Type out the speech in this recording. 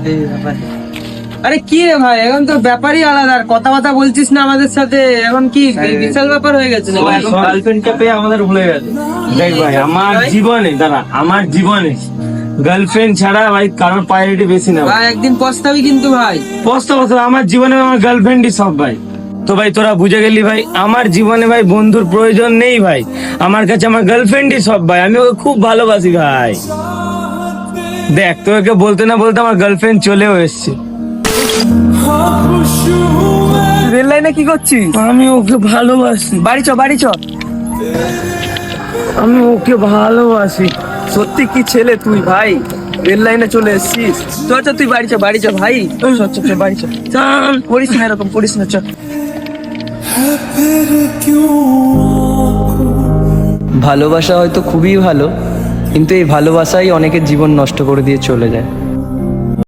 এই ব্যাপার। আরে কি রে ভাই, এখন তো ব্যাপারই আলাদা, আর কথা বলছিস না আমাদের সাথে, এখন কি বিশাল ব্যাপার হয়ে গেছে না ভাই? এখন গার্লফ্রেন্ডটা পেয়ে আমাদের ভুলে গেছে। দেখ ভাই, আমার জীবনে আমার জীবনে গার্লফ্রেন্ড ছাড়া ভাই কারোর প্রায়োরিটি বেশি না ভাই। ভাই একদিন পস্তাবি কিন্তু ভাই। পস্তা আমার জীবনে আমার গার্লফ্রেন্ডই সব ভাই। তো ভাই তোরা বুঝে গেলি ভাই, আমার জীবনে ভাই বন্ধুর প্রয়োজন নেই ভাই, আমার কাছে আমার গার্লফ্রেন্ডই সব ভাই। আমি ওকে খুব ভালোবাসি ভাই। দেখ তোকে বলতে না বলতে আমার গার্লফ্রেন্ড চলেও এসছে। রেল লাইনে কি করছিস? আমি ওকে ভালোবাসি, বাড়ি চ, বাড়ি চ। আমি ওকে ভালোবাসি। সত্যি কি ছেলে তুই ভাই, রেল লাইনে চলে এসেছিস। চ চ, তুই বাড়ি চ, বাড়ি চ ভাই। চ চ চ, বাড়ি চ। চল। করিস না এরকম, করিস না, চ। ভালোবাসা হয়তো খুবই ভালো, কিন্তু এই ভালোবাসাই অনেকের জীবন নষ্ট করে দিয়ে চলে যায়।